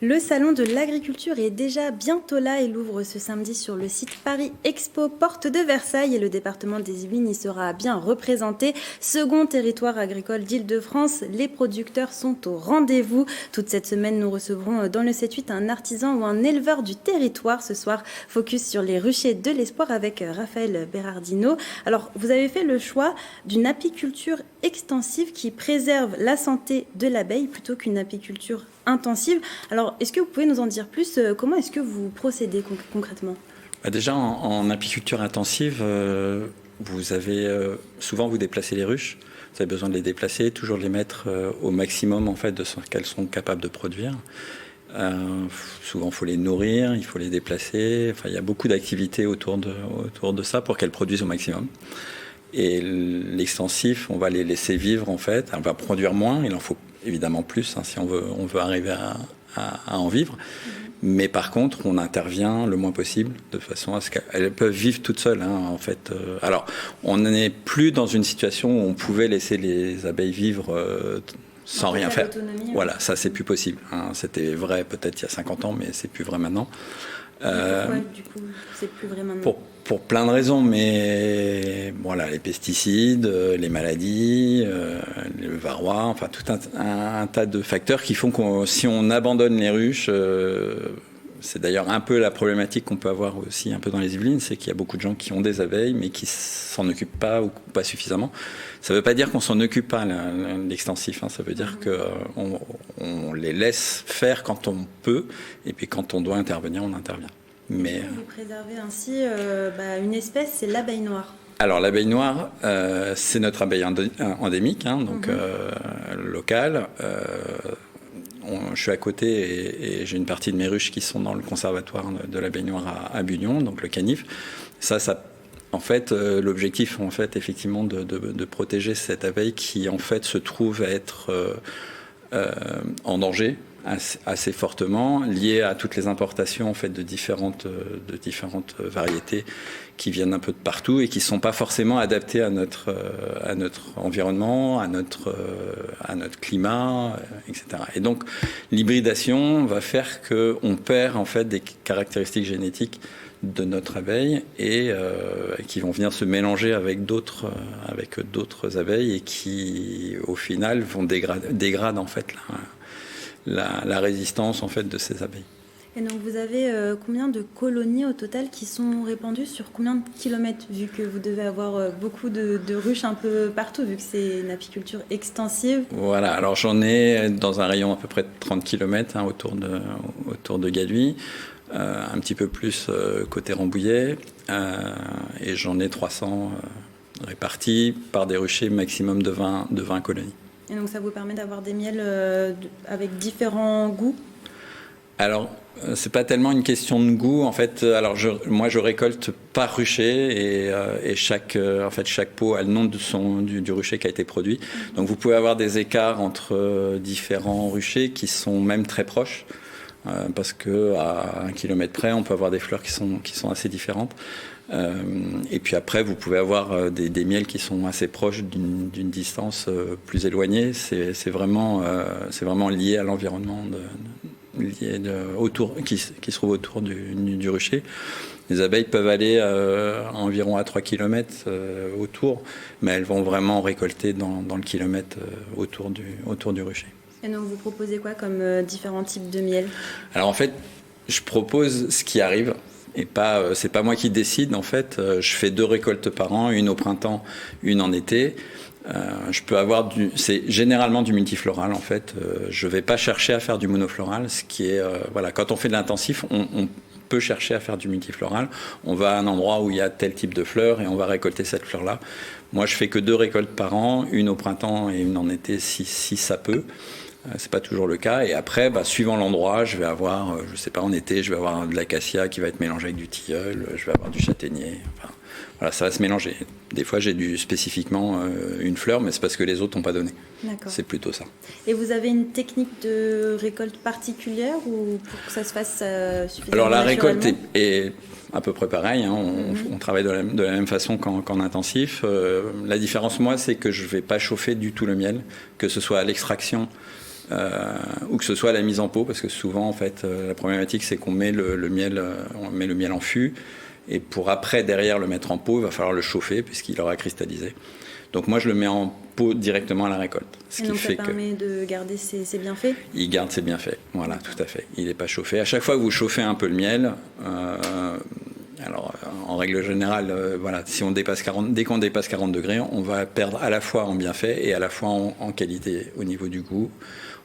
Le salon de l'agriculture est déjà bientôt là. Il ouvre ce samedi sur le site Paris Expo, porte de Versailles, et le département des Yvelines y sera bien représenté. Second territoire agricole d'Île-de-France, les producteurs sont au rendez-vous. Toute cette semaine, nous recevrons dans le 7-8 un artisan ou un éleveur du territoire. Ce soir, focus sur les ruchers de l'espoir avec Raphaël Berardino. Alors, vous avez fait le choix d'une apiculture extensive qui préserve la santé de l'abeille plutôt qu'une apiculture intensive. Alors, est-ce que vous pouvez nous en dire plus? Comment est-ce que vous procédez concrètement? Déjà, en apiculture intensive, vous avez souvent vous déplacez les ruches. Vous avez besoin de les déplacer, toujours de les mettre au maximum en fait de ce qu'elles sont capables de produire. Souvent, il faut les nourrir, il faut les déplacer. Enfin, il y a beaucoup d'activités autour de ça pour qu'elles produisent au maximum. Et l'extensif, on va les laisser vivre en fait. On va produire moins, il en faut évidemment plus si on veut arriver à en vivre. Mais par contre, on intervient le moins possible de façon à ce qu'elles peuvent vivre toutes seules. En fait. Alors, on n'est plus dans une situation où on pouvait laisser les abeilles vivre sans rien faire. Voilà, ça c'est plus possible. C'était vrai peut-être il y a 50 ans, mais c'est plus vrai maintenant. Pourquoi, du coup, c'est plus vrai maintenant? Pour plein de raisons, mais voilà, les pesticides, les maladies, le varroa, enfin tout un tas de facteurs qui font que si on abandonne les ruches, c'est d'ailleurs un peu la problématique qu'on peut avoir aussi un peu dans les Yvelines, c'est qu'il y a beaucoup de gens qui ont des abeilles mais qui s'en occupent pas ou pas suffisamment. Ça ne veut pas dire qu'on s'en occupe pas l'extensif, ça veut dire qu'on les laisse faire quand on peut et puis quand on doit intervenir, on intervient. Mais vous préservez ainsi une espèce, c'est l'abeille noire. Alors l'abeille noire, c'est notre abeille endémique, donc locale. Je suis à côté et j'ai une partie de mes ruches qui sont dans le conservatoire de l'abeille noire à Bugnon, donc le canif. Ça, en fait, l'objectif, en fait, effectivement, de protéger cette abeille qui, en fait, se trouve à être en danger assez fortement, lié à toutes les importations en fait de différentes variétés qui viennent un peu de partout et qui sont pas forcément adaptées à notre environnement, à notre climat, etc. Et donc l'hybridation va faire que on perd en fait des caractéristiques génétiques de notre abeille et qui vont venir se mélanger avec d'autres abeilles et qui au final vont dégradent en fait la résistance en fait de ces abeilles. Et donc vous avez combien de colonies au total qui sont répandues sur combien de kilomètres, vu que vous devez avoir beaucoup de ruches un peu partout, vu que c'est une apiculture extensive? Voilà, alors j'en ai dans un rayon à peu près de 30 km autour de Galuy, un petit peu plus côté Rambouillet, et j'en ai 300 répartis par des ruchers maximum de 20 colonies. Et donc ça vous permet d'avoir des miels avec différents goûts? Alors, c'est pas tellement une question de goût. En fait, alors moi je récolte par rucher et chaque pot a le nom du rucher qui a été produit. Donc vous pouvez avoir des écarts entre différents ruchers qui sont même très proches. Parce qu'à 1 kilomètre près, on peut avoir des fleurs qui sont assez différentes. Et puis après, vous pouvez avoir des miels qui sont assez proches d'une distance plus éloignée. C'est vraiment lié à l'environnement qui se trouve autour du rucher. Les abeilles peuvent aller environ à 3 km autour, mais elles vont vraiment récolter dans le kilomètre autour du rucher. Et donc vous proposez quoi comme différents types de miel? Alors en fait, je propose ce qui arrive et c'est pas moi qui décide. En fait, je fais 2 récoltes par an, une au printemps, une en été. Je peux avoir c'est généralement du multifloral en fait. Je vais pas chercher à faire du monofloral, ce qui est quand on fait de l'intensif, on peut chercher à faire du multifloral. On va à un endroit où il y a tel type de fleurs et on va récolter cette fleur-là. Moi, je fais que 2 récoltes par an, une au printemps et une en été si ça peut. C'est pas toujours le cas. Et après, suivant l'endroit, je vais avoir, je sais pas, en été, je vais avoir de l'acacia qui va être mélangé avec du tilleul, je vais avoir du châtaignier. Enfin, voilà, ça va se mélanger. Des fois, j'ai spécifiquement une fleur, mais c'est parce que les autres n'ont pas donné. D'accord. C'est plutôt ça. Et vous avez une technique de récolte particulière ou pour que ça se fasse suffisamment? Alors la récolte est à peu près pareil. On travaille de la même façon qu'en intensif. La différence, moi, c'est que je ne vais pas chauffer du tout le miel, que ce soit à l'extraction ou que ce soit la mise en pot, parce que souvent en fait la problématique c'est qu'on met le miel en fût, et pour après derrière le mettre en pot, il va falloir le chauffer puisqu'il aura cristallisé. Donc moi je le mets en pot directement à la récolte. Ce qui fait permet de garder ses bienfaits. Il garde ses bienfaits, voilà, tout à fait. Il n'est pas chauffé. À chaque fois que vous chauffez un peu le miel, alors en règle générale, voilà, si on dépasse 40, dès qu'on dépasse 40 degrés, on va perdre à la fois en bienfaits et à la fois en qualité au niveau du goût.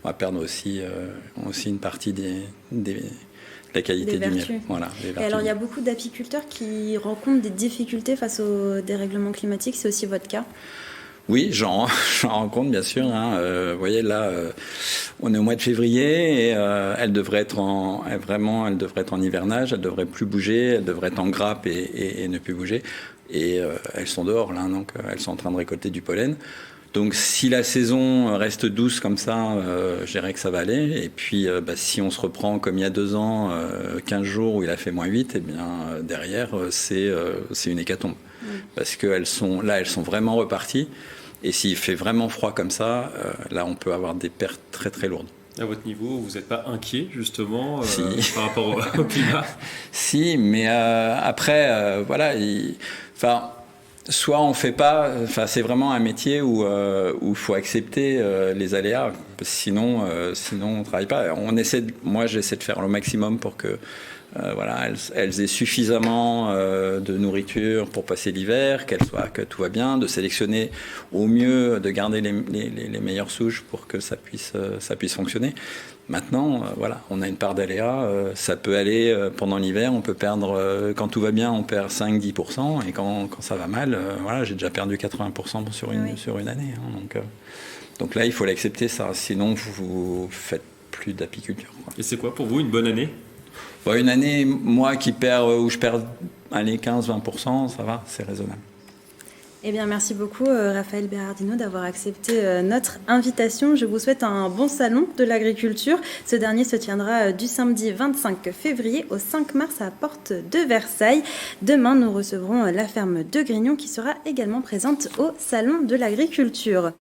On va perdre aussi une partie de la qualité du miel. Voilà, et alors il y a beaucoup d'apiculteurs qui rencontrent des difficultés face au dérèglement climatique, c'est aussi votre cas? Oui, j'en rencontre bien sûr. Vous voyez là, on est au mois de février et elle devrait être en hivernage, elle devrait plus bouger, elle devrait être en grappe et ne plus bouger. Et elles sont dehors là, donc elles sont en train de récolter du pollen. Donc si la saison reste douce comme ça, je dirais que ça va aller. Et puis si on se reprend comme il y a 2 ans, 15 jours où il a fait -8, et bien derrière c'est une hécatombe. Parce qu'elles sont vraiment reparties. Et s'il fait vraiment froid comme ça, là on peut avoir des pertes très très lourdes. À votre niveau, vous n'êtes pas inquiet justement Si. Par rapport au climat? Si, mais après, voilà, soit on fait pas, c'est vraiment un métier où il faut accepter les aléas, sinon on travaille pas. Moi j'essaie de faire le maximum pour que elles aient suffisamment de nourriture pour passer l'hiver, que tout va bien, de sélectionner au mieux, de garder les meilleures souches pour que ça puisse fonctionner. Maintenant, on a une part d'aléa, ça peut aller pendant l'hiver, on peut perdre, quand tout va bien, on perd 5-10%, et quand ça va mal, j'ai déjà perdu 80% sur une année. Donc là, il faut l'accepter, ça, sinon vous faites plus d'apiculture. Et c'est quoi pour vous une bonne année? Une année, moi où je perds 15-20%, ça va, c'est raisonnable. Eh bien, merci beaucoup Raphaël Berardino d'avoir accepté notre invitation. Je vous souhaite un bon salon de l'agriculture. Ce dernier se tiendra du samedi 25 février au 5 mars à Porte de Versailles. Demain, nous recevrons la ferme de Grignon qui sera également présente au salon de l'agriculture.